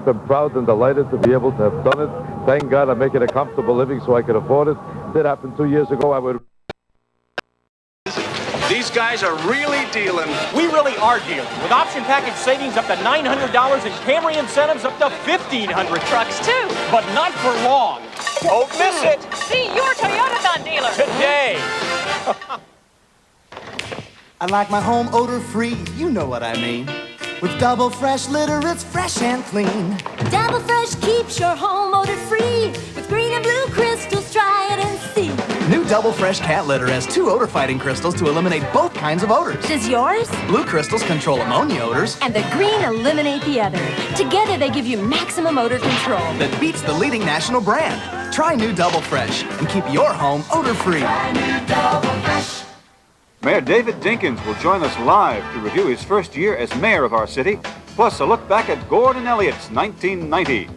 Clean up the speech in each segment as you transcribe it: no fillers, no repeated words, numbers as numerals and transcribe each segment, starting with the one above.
I'm proud and delighted to be able to have done it. Thank God I'm making a comfortable living so I can afford it. That happened 2 years ago. I would... These guys are really dealing. We really are dealing. With option package savings up to $900 and Camry incentives up to $1,500. Trucks too. But not for long. Don't miss it. See your Toyota dealer. Today. I like my home odor-free, you know what I mean. With Double Fresh litter, it's fresh and clean. Double Fresh keeps your home odor-free. With green and blue crystals, try it and see. New Double Fresh cat litter has 2 odor-fighting crystals to eliminate both kinds of odors. Does yours? Blue crystals control ammonia odors. And the green eliminate the other. Together, they give you maximum odor control. That beats the leading national brand. Try new Double Fresh and keep your home odor-free. Try new Double Fresh. Mayor David Dinkins will join us live to review his first year as mayor of our city, plus a look back at Gordon Elliott's 1990.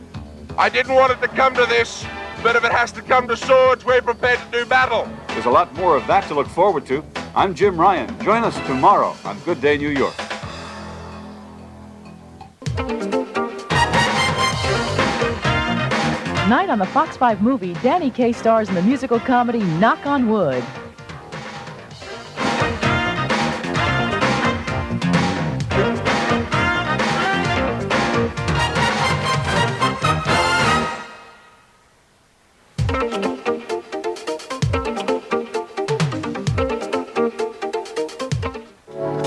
I didn't want it to come to this, but if it has to come to swords, we're prepared to do battle. There's a lot more of that to look forward to. I'm Jim Ryan. Join us tomorrow on Good Day New York. Tonight on the Fox 5 movie, Danny Kaye stars in the musical comedy Knock on Wood.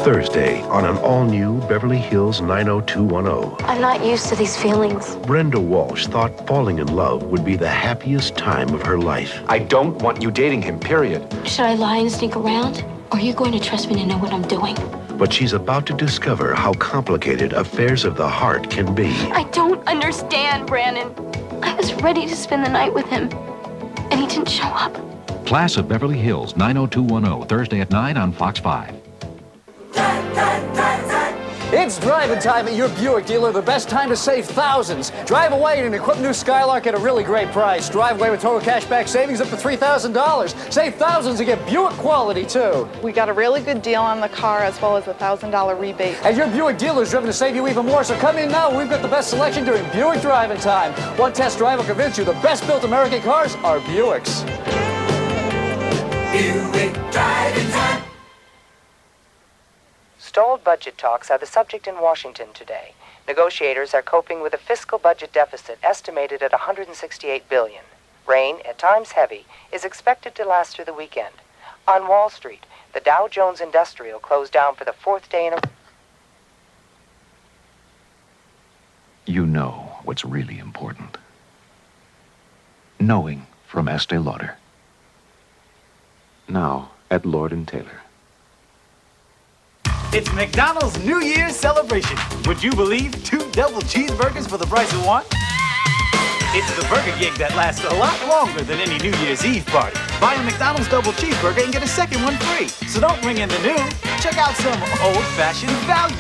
Thursday on an all-new Beverly Hills 90210. I'm not used to these feelings. Brenda Walsh thought falling in love would be the happiest time of her life. I don't want you dating him, period. Should I lie and sneak around? Or are you going to trust me to know what I'm doing? But she's about to discover how complicated affairs of the heart can be. I don't understand, Brandon. I was ready to spend the night with him, and he didn't show up. Class of Beverly Hills 90210, Thursday at 9 on Fox 5. It's driving time at your Buick dealer. The best time to save thousands. Drive away in an equipped new Skylark at a really great price. Drive away with total cashback savings up to $3,000. Save thousands and get Buick quality, too. We got a really good deal on the car as well as a $1,000 rebate. And your Buick dealer is driven to save you even more, so come in now. We've got the best selection during Buick driving time. One test drive will convince you the best-built American cars are Buicks. Buick driving time. Stalled budget talks are the subject in Washington today. Negotiators are coping with a fiscal budget deficit estimated at $168 billion. Rain, at times heavy, is expected to last through the weekend. On Wall Street, the Dow Jones Industrial closed down for the 4th day in a... You know what's really important. Knowing from Estee Lauder. Now at Lord & Taylor. It's McDonald's New Year's celebration. Would you believe 2 double cheeseburgers for the price of 1? It's the burger gig that lasts a lot longer than any New Year's Eve party. Buy a McDonald's double cheeseburger and get a second one free. So don't bring in the new. Check out some old-fashioned value.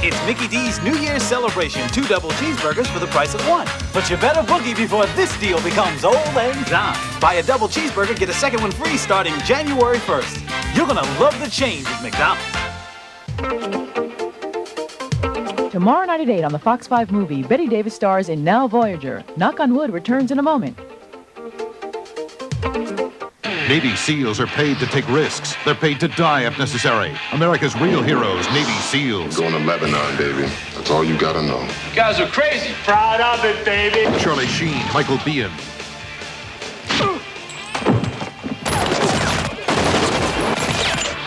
It's Mickey D's New Year's celebration. 2 double cheeseburgers for the price of 1. But you better boogie before this deal becomes old and gone. Buy a double cheeseburger, get a second one free starting January 1st. You're gonna love the change at McDonald's. Tomorrow night at 8 on the Fox 5 movie, Betty Davis stars in Now Voyager. Knock on Wood returns in a moment. Navy SEALs are paid to take risks. They're paid to die if necessary. America's real heroes, Navy SEALs. Going to Lebanon, baby. That's all you gotta know. You guys are crazy. Proud of it, baby. Charlie Sheen, Michael Biehn.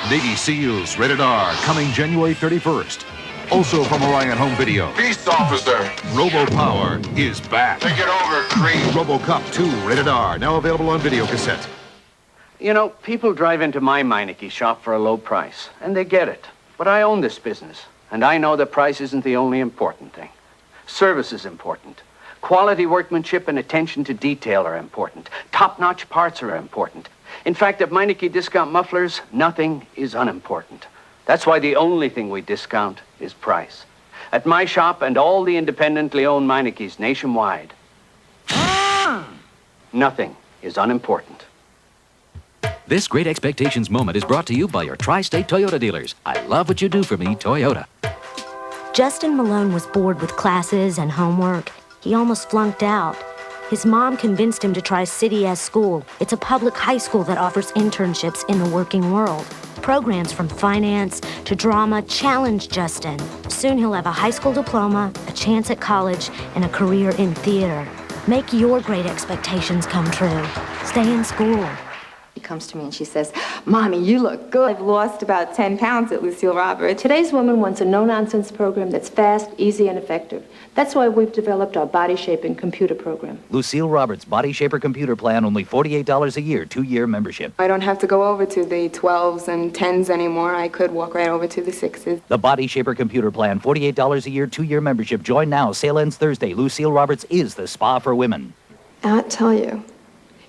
Navy SEALs, rated R, coming January 31st. Also from Orion Home Video. Peace, officer. RoboPower is back. Take it over, Creed. RoboCop 2, rated R, now available on video cassette. You know, people drive into my Meineke shop for a low price, and they get it. But I own this business, and I know that price isn't the only important thing. Service is important. Quality workmanship and attention to detail are important. Top-notch parts are important. In fact, at Meineke Discount Mufflers, nothing is unimportant. That's why the only thing we discount is price. At my shop and all the independently owned Meinekes nationwide, nothing is unimportant. This Great Expectations moment is brought to you by your Tri-State Toyota dealers. I love what you do for me, Toyota. Justin Malone was bored with classes and homework. He almost flunked out. His mom convinced him to try City S School. It's a public high school that offers internships in the working world. Programs from finance to drama challenge Justin. Soon he'll have a high school diploma, a chance at college, and a career in theater. Make your great expectations come true. Stay in school. She comes to me and she says, Mommy, you look good. I've lost about 10 pounds at Lucille Roberts. Today's woman wants a no-nonsense program that's fast, easy, and effective. That's why we've developed our body shaping computer program. Lucille Roberts' Body Shaper Computer Plan, only $48 a year, 2-year membership. I don't have to go over to the 12s and 10s anymore. I could walk right over to the 6s. The Body Shaper Computer Plan, $48 a year, 2-year membership. Join now. Sale ends Thursday. Lucille Roberts is the spa for women. I'll tell you,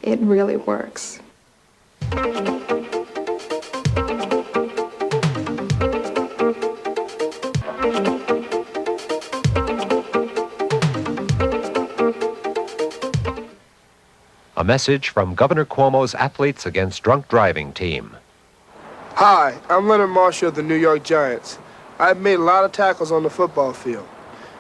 it really works. A message from Governor Cuomo's Athletes Against Drunk Driving team. Hi, I'm Leonard Marshall of the New York Giants. I've made a lot of tackles on the football field.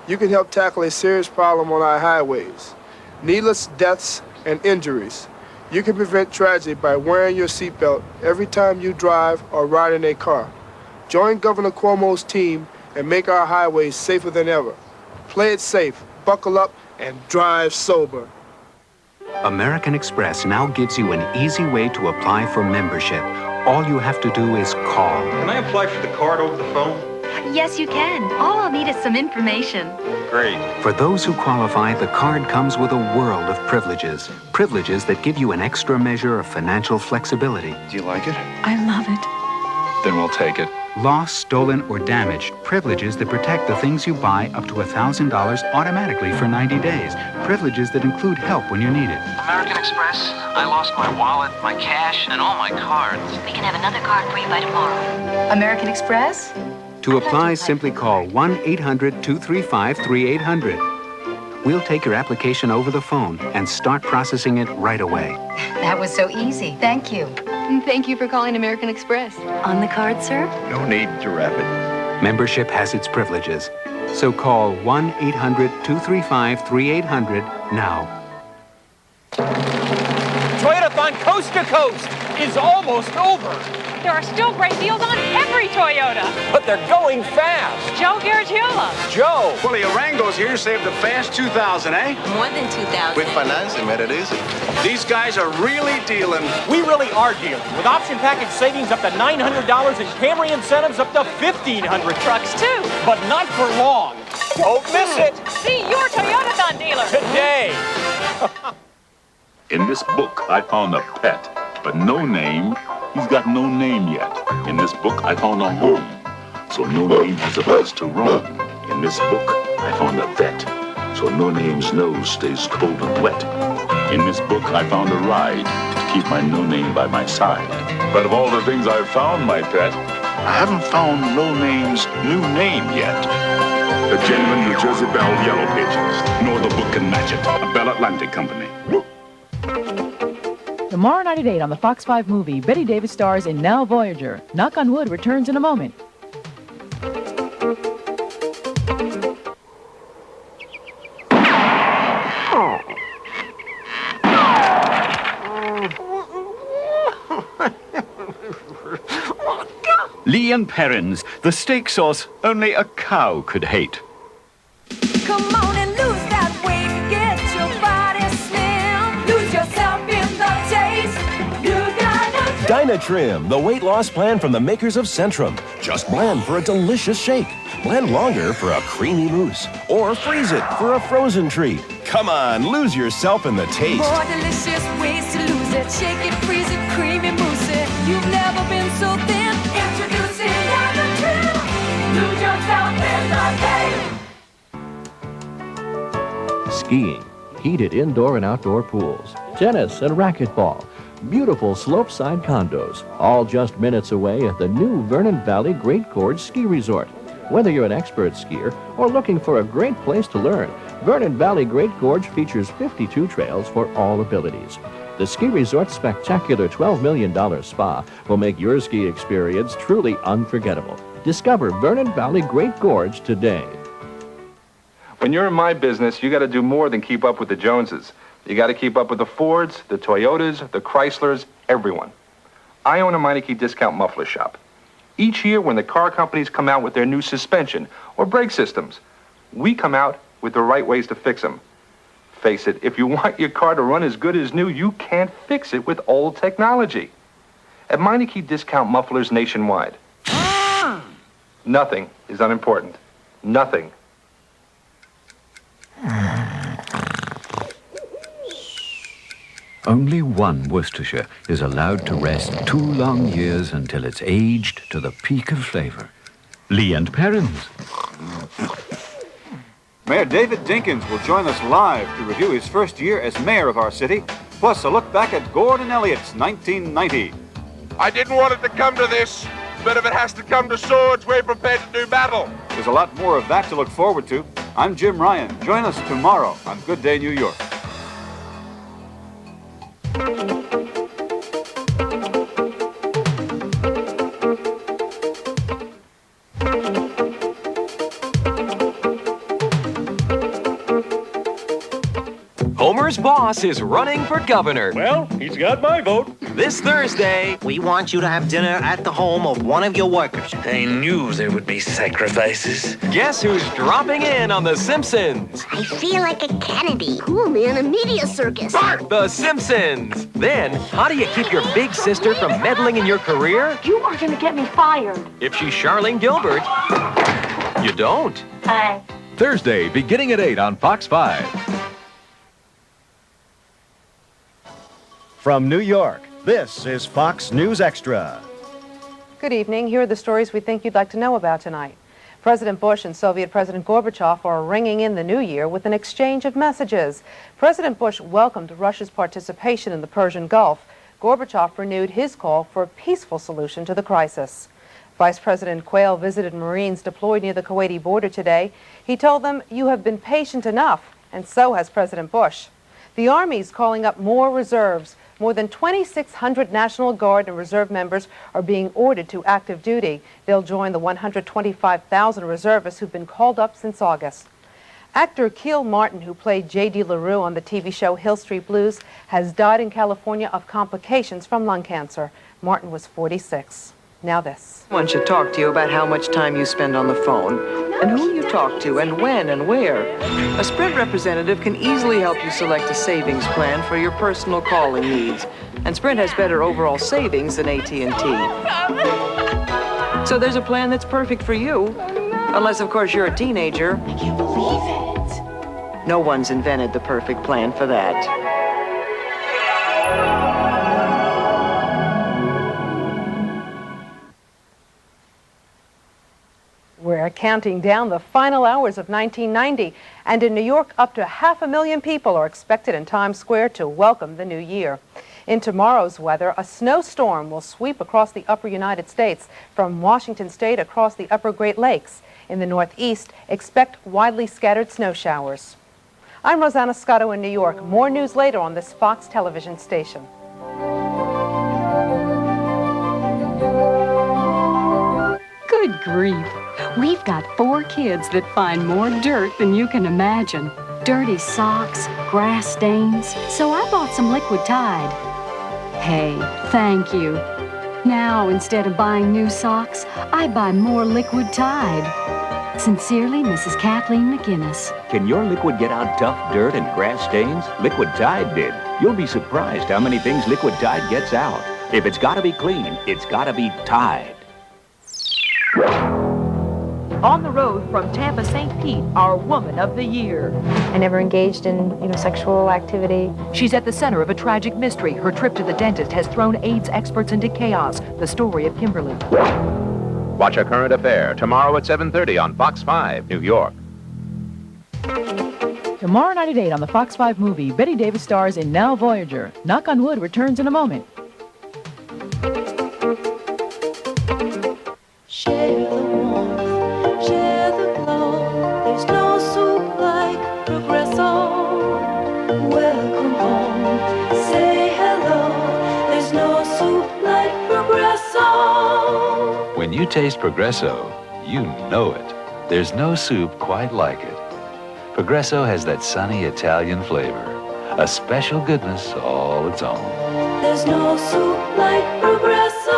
You can help tackle a serious problem on our highways. Needless deaths and injuries. You can prevent tragedy by wearing your seatbelt every time you drive or ride in a car. Join Governor Cuomo's team and make our highways safer than ever. Play it safe, buckle up, and drive sober. American Express now gives you an easy way to apply for membership. All you have to do is call. Can I apply for the card over the phone? Yes, you can. All I'll need is some information. Great. For those who qualify, the card comes with a world of privileges. Privileges that give you an extra measure of financial flexibility. Do you like it? I love it. Then we'll take it. Lost, stolen, or damaged. Privileges that protect the things you buy up to $1,000 automatically for 90 days. Privileges that include help when you need it. American Express, I lost my wallet, my cash, and all my cards. We can have another card for you by tomorrow. American Express? To apply, simply call 1-800-235-3800. We'll take your application over the phone and start processing it right away. That was so easy. Thank you. Thank you for calling American Express. On the card, sir? No need to wrap it. Membership has its privileges. So call 1-800-235-3800 now. Toyotathon Coast to Coast is almost over. There are still great deals on every Toyota. But they're going fast. Joe Garagiola. Joe. Well, the Arangos here saved a fast 2,000, eh? More than 2,000. With financing made it easy. These guys are really dealing. We really are dealing. With option package savings up to $900 and Camry incentives up to $1,500. Trucks, too. But not for long. Don't miss it. See your Toyotathon dealer. Today. In this book, I found a pet, but no name. He's got no name yet. In this book, I found a home, so no name has a place to roam. In this book, I found a vet, so no name's nose stays cold and wet. In this book, I found a ride to keep my no name by my side. But of all the things I've found, my pet, I haven't found no name's new name yet. The genuine New Jersey Bell Yellow Pages, nor the book can match it. A Bell Atlantic company. Tomorrow night at 8 on the Fox 5 movie, Bette Davis stars in Now Voyager. Knock on Wood returns in a moment. Lee and Perrins, the steak sauce only a cow could hate. Come on and lose that weight, get your body slim, lose yourself in the taste. You gotta Dynatrim, the weight loss plan from the makers of Centrum. Just blend for a delicious shake. Blend longer for a creamy mousse. Or freeze it for a frozen treat. Come on, lose yourself in the taste. more delicious ways to lose it. Shake it, freeze it, creamy mousse it. You've never been so thin. Introducing Dynatrim. Lose yourself in the taste. Skiing, heated indoor and outdoor pools, tennis and racquetball, beautiful slopeside condos, all just minutes away at the new Vernon Valley Great Gorge Ski Resort. Whether you're an expert skier or looking for a great place to learn, Vernon Valley Great Gorge features 52 trails for all abilities. The ski resort's spectacular $12 million spa will make your ski experience truly unforgettable. Discover Vernon Valley Great Gorge today. When you're in my business, you got to do more than keep up with the Joneses. You got to keep up with the Fords, the Toyotas, the Chryslers, everyone. I own a Meineke discount muffler shop. Each year when the car companies come out with their new suspension or brake systems, we come out with the right ways to fix them. Face it, if you want your car to run as good as new, you can't fix it with old technology. At Meineke Discount Mufflers nationwide, nothing is unimportant. Nothing. Only one Worcestershire is allowed to rest 2 long years until it's aged to the peak of flavor. Lee and Perrins. Mayor David Dinkins will join us live to review his first year as mayor of our city, plus a look back at Gordon Elliott's 1990. I didn't want it to come to this, but if it has to come to swords, we're prepared to do battle. There's a lot more of that to look forward to. I'm Jim Ryan. Join us tomorrow on Good Day New York. Homer's boss is running for governor. Well, he's got my vote. This Thursday, we want you to have dinner at the home of one of your workers. I knew there would be sacrifices. Guess who's dropping in on The Simpsons? I feel like a Kennedy. Cool, man, a media circus. The Simpsons. Then, how do you keep your big sister from meddling in your career? You are going to get me fired. If she's Charlene Gilbert, you don't. Hi. Thursday, beginning at 8 on Fox 5. From New York, this is Fox News Extra. Good evening. Here are the stories we think you'd like to know about tonight. President Bush and Soviet President Gorbachev are ringing in the new year with an exchange of messages. President Bush welcomed Russia's participation in the Persian Gulf. Gorbachev renewed his call for a peaceful solution to the crisis. Vice President Quayle visited Marines deployed near the Kuwaiti border today. He told them, "You have been patient enough," and so has President Bush. The Army's calling up more reserves. More than 2,600 National Guard and Reserve members are being ordered to active duty. They'll join the 125,000 reservists who've been called up since August. Actor Keel Martin, who played J.D. LaRue on the TV show Hill Street Blues, has died in California of complications from lung cancer. Martin was 46. Now this. Someone should talk to you about how much time you spend on the phone, and who you talk to, and when and where. A Sprint representative can easily help you select a savings plan for your personal calling needs, and Sprint has better overall savings than AT&T. So there's a plan that's perfect for you, unless, of course, you're a teenager. I can't believe it. No one's invented the perfect plan for that. We're counting down the final hours of 1990, and in New York, up to 500,000 people are expected in Times Square to welcome the new year. In tomorrow's weather, a snowstorm will sweep across the upper United States, from Washington State across the upper Great Lakes. In the Northeast, expect widely scattered snow showers. I'm Rosanna Scotto in New York. More news later on this Fox television station. Good grief. We've got 4 kids that find more dirt than you can imagine. Dirty socks, grass stains. So I bought some Liquid Tide. Hey, thank you. Now, instead of buying new socks, I buy more Liquid Tide. Sincerely, Mrs. Kathleen McGinnis. Can your liquid get out tough dirt and grass stains? Liquid Tide did. You'll be surprised how many things Liquid Tide gets out. If it's got to be clean, it's got to be Tide. On the road from Tampa, St. Pete, our Woman of the Year. I never engaged in, sexual activity. She's at the center of a tragic mystery. Her trip to the dentist has thrown AIDS experts into chaos. The story of Kimberly. Watch A Current Affair tomorrow at 7:30 on Fox 5, New York. Tomorrow night at 8 on the Fox 5 movie, Betty Davis stars in Now Voyager. Knock on Wood returns in a moment. Share the warmth, share the glow. There's no soup like Progresso. Welcome home, say hello. There's no soup like Progresso. When you taste Progresso, you know it. There's no soup quite like it. Progresso has that sunny Italian flavor. A special goodness all its own. There's no soup like Progresso.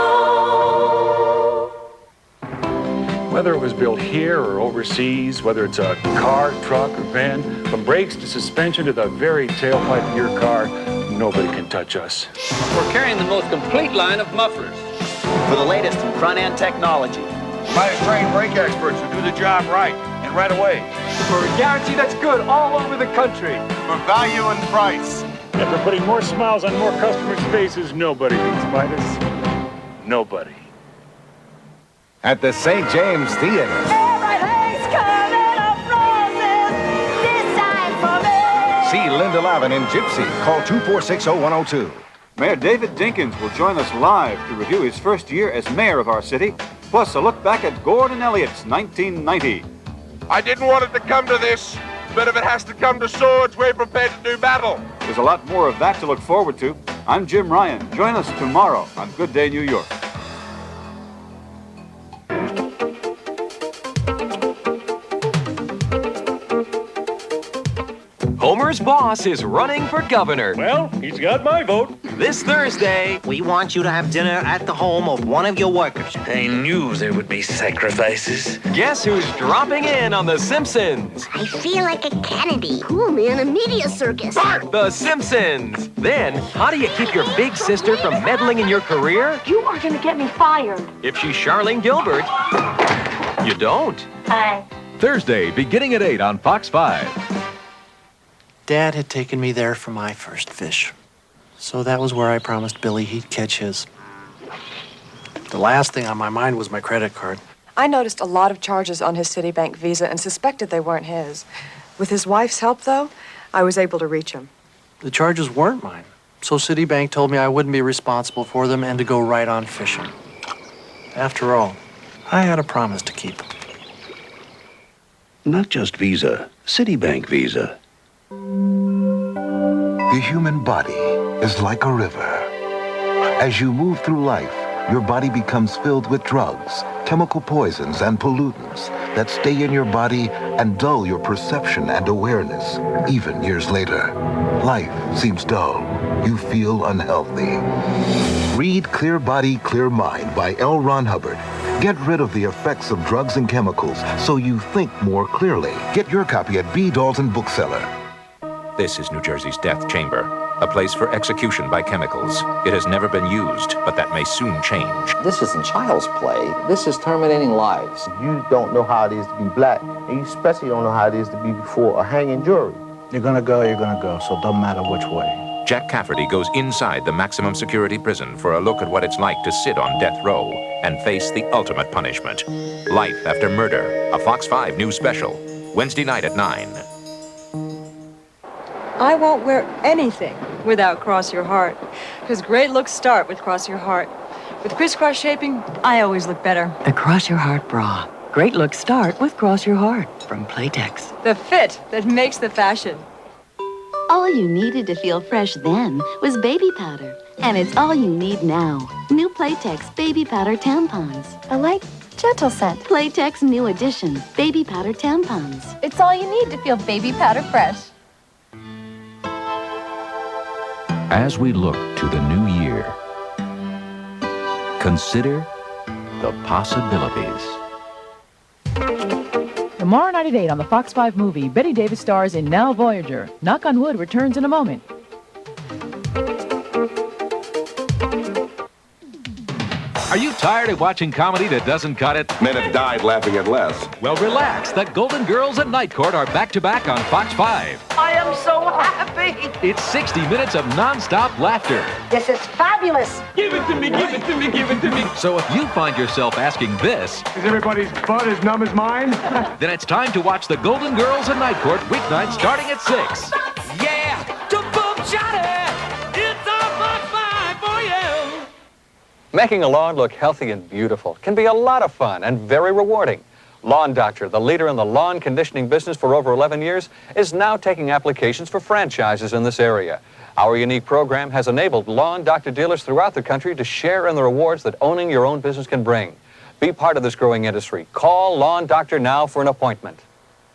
Whether it was built here or overseas, whether it's a car, truck, or van, from brakes to suspension to the very tailpipe of your car, nobody can touch us. We're carrying the most complete line of mufflers. For the latest in front-end technology. By trained brake experts who do the job right and right away. For a guarantee that's good all over the country. For value and price. And for putting more smiles on more customers' faces, nobody beats Midas. Nobody. At the St. James Theater. See Linda Lavin in Gypsy. Call 246-0102. Mayor David Dinkins will join us live to review his first year as mayor of our city, plus a look back at Gordon Elliott's 1990. I didn't want it to come to this, but if it has to come to swords, we're prepared to do battle. There's a lot more of that to look forward to. I'm Jim Ryan. Join us tomorrow on Good Day New York. Homer's boss is running for governor. Well, he's got my vote. This Thursday, We want you to have dinner at the home of one of your workers. I knew there would be sacrifices. guess who's dropping in on The Simpsons? I feel like a Kennedy. Cool man, a media circus. The Simpsons. Then, how do you keep your big sister from meddling in your career? You are going to get me fired. If she's Charlene Gilbert, you don't. Hi. Thursday, beginning at 8 on Fox 5. Dad had taken me there for my first fish. So that was where I promised Billy he'd catch his. The last thing on my mind was my credit card. I noticed a lot of charges on his Citibank Visa and suspected they weren't his. With his wife's help, though, I was able to reach him. The charges weren't mine. So Citibank told me I wouldn't be responsible for them and to go right on fishing. After all, I had a promise to keep. Not just Visa, Citibank Visa. The human body is like a river. As you move through life, your body becomes filled with drugs, chemical poisons, and pollutants that stay in your body and dull your perception and awareness, even years later. Life seems dull. You feel unhealthy. Read Clear Body, Clear Mind by L. Ron Hubbard. Get rid of the effects of drugs and chemicals so you think more clearly. Get your copy at B. Dalton Bookseller. This is New Jersey's death chamber, a place for execution by chemicals. It has never been used, but that may soon change. This isn't child's play. This is terminating lives. You don't know how it is to be black, and you especially don't know how it is to be before a hanging jury. You're gonna go, so it don't matter which way. Jack Cafferty goes inside the maximum security prison for a look at what it's like to sit on death row and face the ultimate punishment. Life After Murder, a Fox 5 news special, Wednesday night at 9. I won't wear anything without Cross Your Heart, because great looks start with Cross Your Heart. With crisscross shaping, I always look better. The Cross Your Heart bra. Great looks start with Cross Your Heart from Playtex. The fit that makes the fashion. All you needed to feel fresh then was baby powder. And it's all you need now. New Playtex Baby Powder Tampons. I like gentle scent. Playtex New Edition Baby Powder Tampons. It's all you need to feel baby powder fresh. As we look to the new year, consider the possibilities. Tomorrow night at 8 on the Fox 5 movie, Betty Davis stars in Now Voyager. Knock on Wood returns in a moment. Are you tired of watching comedy that doesn't cut it? Men have died laughing at less. Well, relax. The Golden Girls at Night Court are back-to-back on Fox 5. I am so happy. It's 60 minutes of non-stop laughter. This is fabulous. Give it to me, give it to me, give it to me. So if you find yourself asking this... Is everybody's butt as numb as mine? Then it's time to watch The Golden Girls at Night Court weeknights starting at 6. Yeah, to boom shot it's a Fox 5 for you. Making a lawn look healthy and beautiful can be a lot of fun and very rewarding. Lawn Doctor, the leader in the lawn conditioning business for over 11 years, is now taking applications for franchises in this area. Our unique program has enabled Lawn Doctor dealers throughout the country to share in the rewards that owning your own business can bring. Be part of this growing industry. Call Lawn Doctor now for an appointment.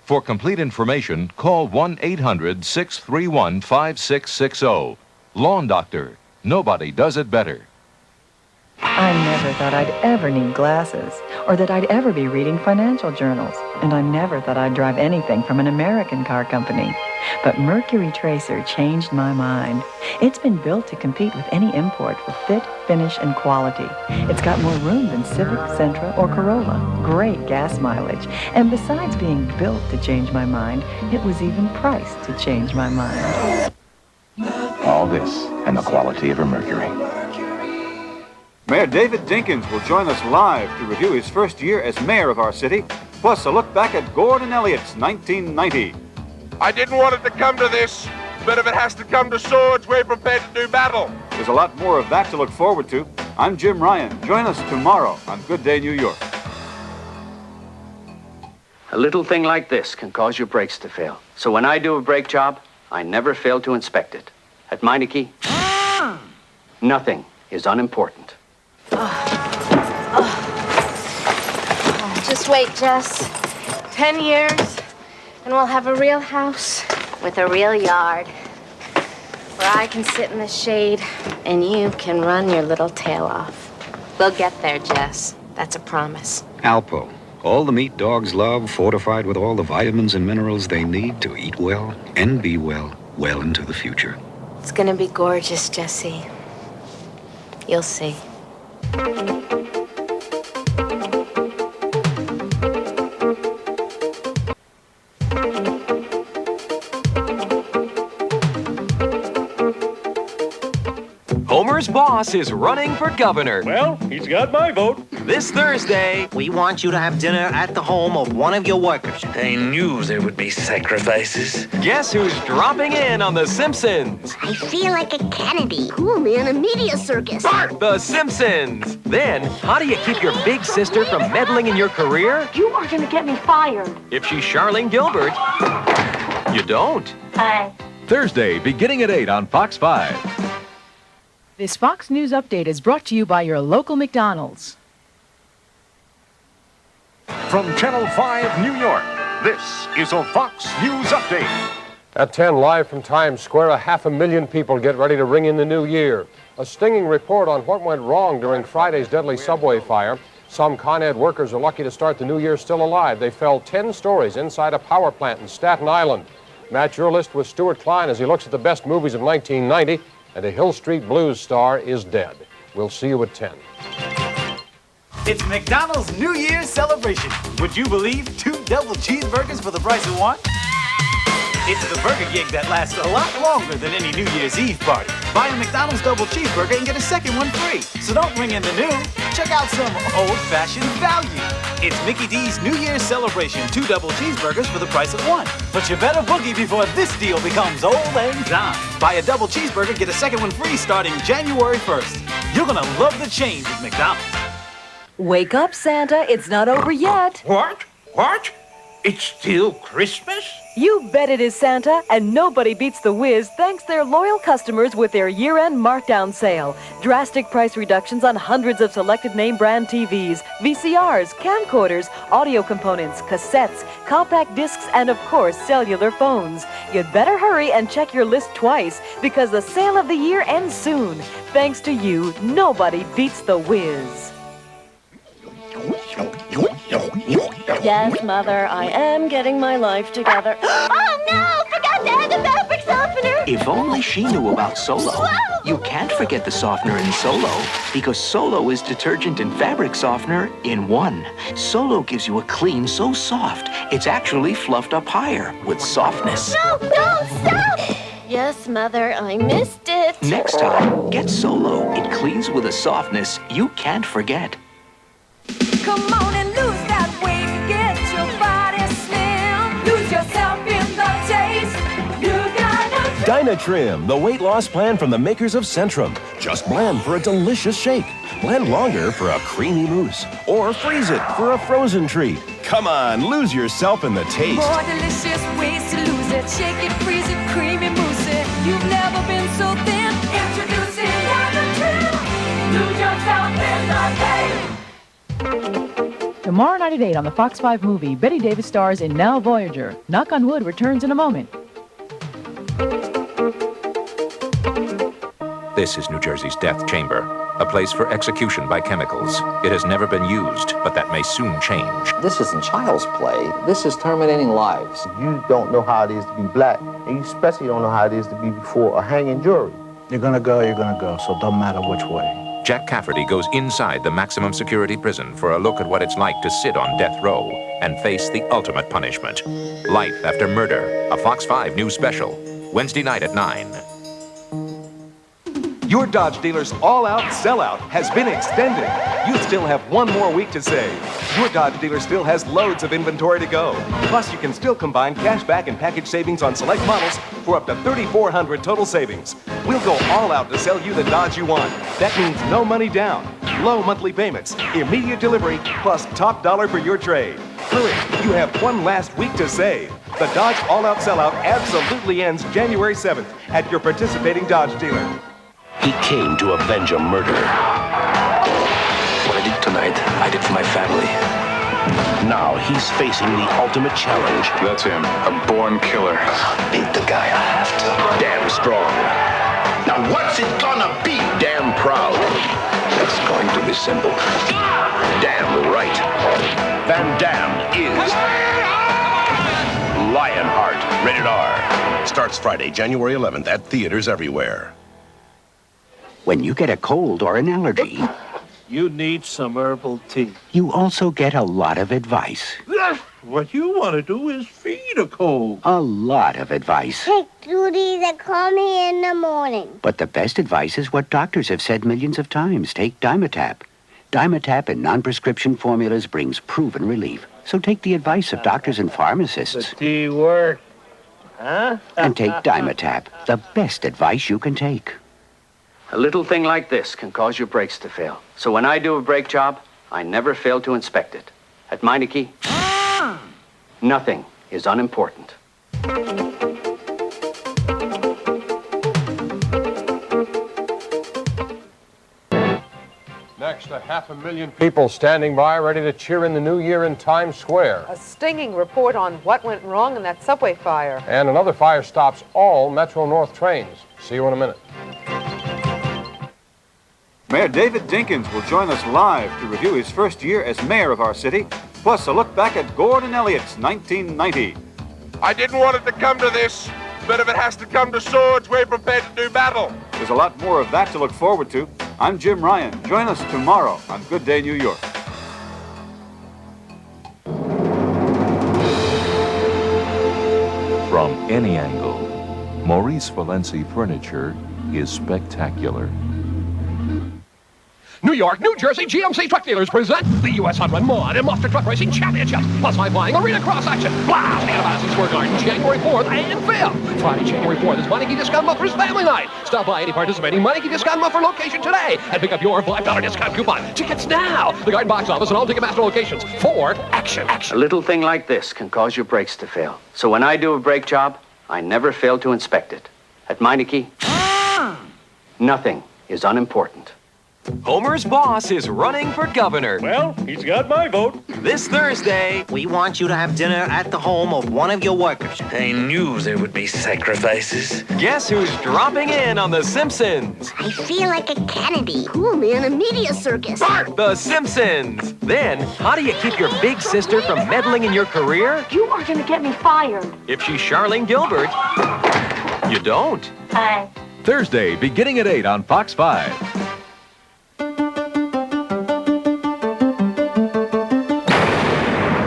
For complete information, call 1-800-631-5660. Lawn Doctor. Nobody does it better. I never thought I'd ever need glasses, or that I'd ever be reading financial journals, and I never thought I'd drive anything from an American car company. But Mercury Tracer changed my mind. It's been built to compete with any import for fit, finish, and quality. It's got more room than Civic, Sentra, or Corolla. Great gas mileage. And besides being built to change my mind, it was even priced to change my mind. All this and the quality of a Mercury. Mayor David Dinkins will join us live to review his first year as mayor of our city, plus a look back at Gordon Elliott's 1990. I didn't want it to come to this, but if it has to come to swords, we're prepared to do battle. There's a lot more of that to look forward to. I'm Jim Ryan. Join us tomorrow on Good Day New York. A little thing like this can cause your brakes to fail. So when I do a brake job, I never fail to inspect it. At Meineke, nothing is unimportant. Just wait, Jess. 10 years, and we'll have a real house with a real yard where I can sit in the shade and you can run your little tail off. We'll get there, Jess. That's a promise. Alpo. All the meat dogs love, fortified with all the vitamins and minerals they need to eat well and be well into the future. It's gonna be gorgeous, Jessie. You'll see. Homer's boss is running for governor. Well, he's got my vote. This Thursday, we want you to have dinner at the home of one of your workers. I knew there would be sacrifices. Guess who's dropping in on The Simpsons? I feel like a Kennedy. Cool man, a media circus. The Simpsons. Then, how do you keep your big sister from meddling in your career? You are going to get me fired. If she's Charlene Gilbert, you don't. Hi. Thursday, beginning at 8 on Fox 5. This Fox News Update is brought to you by your local McDonald's. From Channel 5 New York, this is a Fox News Update. At 10, live from Times Square, 500,000 people get ready to ring in the new year. A stinging report on what went wrong during Friday's deadly subway fire. Some Con Ed workers are lucky to start the new year still alive. They fell 10 stories inside a power plant in Staten Island. Match your list with Stuart Klein as he looks at the best movies of 1990, and a Hill Street Blues star is dead. We'll see you at 10. It's McDonald's New Year's celebration. Would you believe 2 double cheeseburgers for the price of 1? It's the burger gig that lasts a lot longer than any New Year's Eve party. Buy a McDonald's double cheeseburger and get a second one free. So don't ring in the new. Check out some old-fashioned value. It's Mickey D's New Year's celebration. 2 double cheeseburgers for the price of 1. But you better boogie before this deal becomes old and gone. Buy a double cheeseburger, get a second one free starting January 1st. You're gonna love the change with McDonald's. Wake up, Santa. It's not over yet. What? What? It's still Christmas? You bet it is, Santa, and nobody beats the Wiz thanks their loyal customers with their year-end markdown sale. Drastic price reductions on hundreds of selected name-brand TVs, VCRs, camcorders, audio components, cassettes, compact discs, and of course, cellular phones. You'd better hurry and check your list twice because the sale of the year ends soon. Thanks to you, nobody beats the Wiz. Yes, Mother, I am getting my life together. Oh no! Forgot to add the fabric softener! If only she knew about Solo. Whoa! You can't forget the softener in Solo, because Solo is detergent and fabric softener in one. Solo gives you a clean so soft, it's actually fluffed up higher with softness. No, don't stop! Yes, Mother, I missed it. Next time, get Solo. It cleans with a softness you can't forget. Come on and lose that weight, get your body slim. Lose yourself in the taste. You gotta Dynatrim, the weight loss plan from the makers of Centrum. Just blend for a delicious shake. Blend longer for a creamy mousse. Or freeze it for a frozen treat. Come on, lose yourself in the taste. more delicious ways to lose it. Shake it, freeze it, creamy mousse it. You've never been so thin. Introducing Dynatrim. Lose yourself in the taste. Tomorrow night at 8 on the Fox 5 movie, Betty Davis stars in Now Voyager. Knock on Wood returns in a moment. This is New Jersey's death chamber, a place for execution by chemicals. It has never been used, but that may soon change. This isn't child's play. This is terminating lives. You don't know how it is to be black, and you especially don't know how it is to be before a hanging jury. You're gonna go, so it don't matter which way. Jack Cafferty goes inside the maximum security prison for a look at what it's like to sit on death row and face the ultimate punishment. Life After Murder, a Fox 5 news special, Wednesday night at 9. Your Dodge dealer's all-out sellout has been extended. You still have one more week to save. Your Dodge dealer still has loads of inventory to go. Plus, you can still combine cashback and package savings on select models for up to $3,400 total savings. We'll go all out to sell you the Dodge you want. That means no money down, low monthly payments, immediate delivery, plus top dollar for your trade. Hurry, you have one last week to save. The Dodge all-out sellout absolutely ends January 7th at your participating Dodge dealer. He came to avenge a murder. What I did tonight, I did for my family. Now he's facing the ultimate challenge. That's him, a born killer. Beat the guy, I have to. Damn strong. Now what's it gonna be? Damn proud. That's going to be simple. Damn right. Van Damme is Lionheart. Rated R. Starts Friday, January 11th at theaters everywhere. When you get a cold or an allergy, You need some herbal tea. you also get a lot of advice. What you want to do is feed a cold. A lot of advice. Take Judy to call me in the morning. But the best advice is what doctors have said millions of times. Take Dimetap. Dimetap in non-prescription formulas brings proven relief. So take the advice of doctors and pharmacists. The tea work. Huh? And take Dimetap, the best advice you can take. A little thing like this can cause your brakes to fail. So when I do a brake job, I never fail to inspect it. At Meineke, nothing is unimportant. Next, 500,000 people standing by, ready to cheer in the new year in Times Square. A stinging report on what went wrong in that subway fire. And another fire stops all Metro North trains. See you in a minute. Mayor David Dinkins will join us live to review his first year as mayor of our city, plus a look back at Gordon Elliott's 1990. I didn't want it to come to this, but if it has to come to swords, we're prepared to do battle. There's a lot more of that to look forward to. I'm Jim Ryan. Join us tomorrow on Good Day New York. From any angle, Maurice Valenci Furniture is spectacular. New York, New Jersey GMC truck dealers present the U.S. Hot Run Mod and Monster Truck Racing Championships, plus high-flying arena cross action. Blast at Madison Square Garden, January 4th and 5th. Friday, January 4th is Meineke Discount Mufflers Family Night. Stop by any participating Meineke Discount Muffler location today and pick up your $5 discount coupon. Tickets now. The Garden Box Office and all Ticketmaster locations. For action. A little thing like this can cause your brakes to fail. So when I do a brake job, I never fail to inspect it. At Meineke, nothing is unimportant. Homer's boss is running for governor. Well, he's got my vote. This Thursday, We want you to have dinner at the home of one of your workers. I knew there would be sacrifices. guess who's dropping in on The Simpsons? I feel like a Kennedy. Cool man, a media circus. The Simpsons. Then, how do you keep your big sister from meddling in your career? You are going to get me fired. If she's Charlene Gilbert, you don't. Hi. Thursday, beginning at 8 on Fox 5.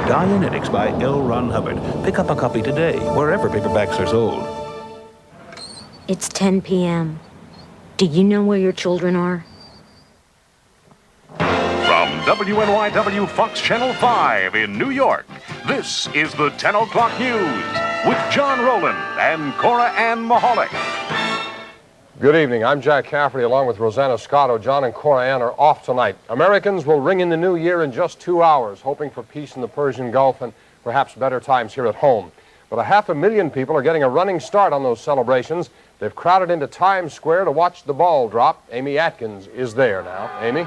Dianetics by L. Ron Hubbard. Pick up a copy today, wherever paperbacks are sold. It's 10 p.m. Do you know where your children are? From WNYW Fox Channel 5 in New York, this is the 10 o'clock news with John Rowland and Cora Ann Mahalik. Good evening. I'm Jack Cafferty along with Rosanna Scotto. John and Cora Ann are off tonight. Americans will ring in the new year in just 2 hours, hoping for peace in the Persian Gulf and perhaps better times here at home. But 500,000 people are getting a running start on those celebrations. They've crowded into Times Square to watch the ball drop. Amy Atkins is there now. Amy?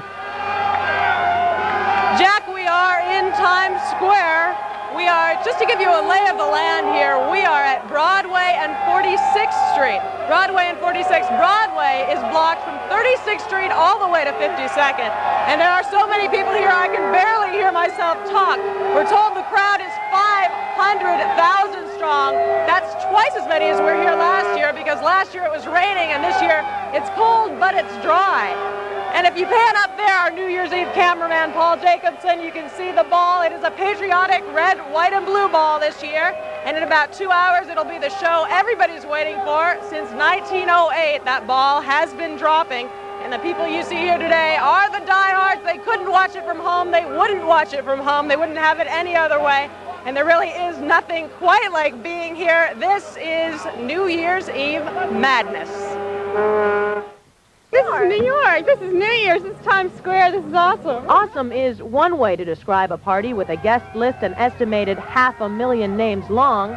Jack, we are in Times Square. We are, just to give you a lay of the land here, we are at Broadway and 46th Street. Broadway and 46th. Broadway is blocked from 36th Street all the way to 52nd. And there are so many people here, I can barely hear myself talk. We're told the crowd is 500,000 strong. That's twice as many as were here last year, because last year it was raining and this year it's cold but it's dry. And if you pan up there, our New Year's Eve cameraman, Paul Jacobson, you can see the ball. It is a patriotic red, white, and blue ball this year. And in about 2 hours, it'll be the show everybody's waiting for. Since 1908, that ball has been dropping. And the people you see here today are the diehards. They couldn't watch it from home. They wouldn't watch it from home. They wouldn't have it any other way. And there really is nothing quite like being here. This is New Year's Eve madness. This is New York. This is New Year's. This is Times Square. This is awesome. Awesome is one way to describe a party with a guest list an estimated 500,000 names long.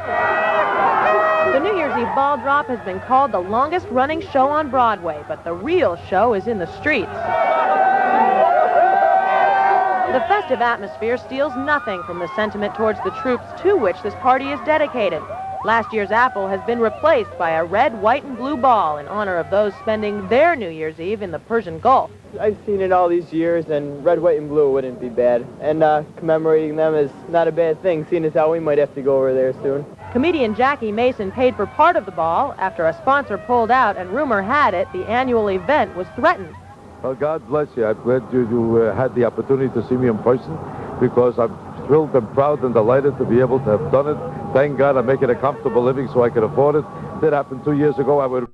The New Year's Eve ball drop has been called the longest running show on Broadway, but the real show is in the streets. The festive atmosphere steals nothing from the sentiment towards the troops to which this party is dedicated. Last year's apple has been replaced by a red, white, and blue ball in honor of those spending their New Year's Eve in the Persian Gulf. I've seen it all these years, and red, white, and blue wouldn't be bad. And commemorating them is not a bad thing, seeing as how we might have to go over there soon. Comedian Jackie Mason paid for part of the ball after a sponsor pulled out, and rumor had it the annual event was threatened. Well, God bless you. I'm glad you had the opportunity to see me in person, because I'm thrilled and proud and delighted to be able to have done it. Thank God I'm making a comfortable living so I can afford it. If that happened 2 years ago, I would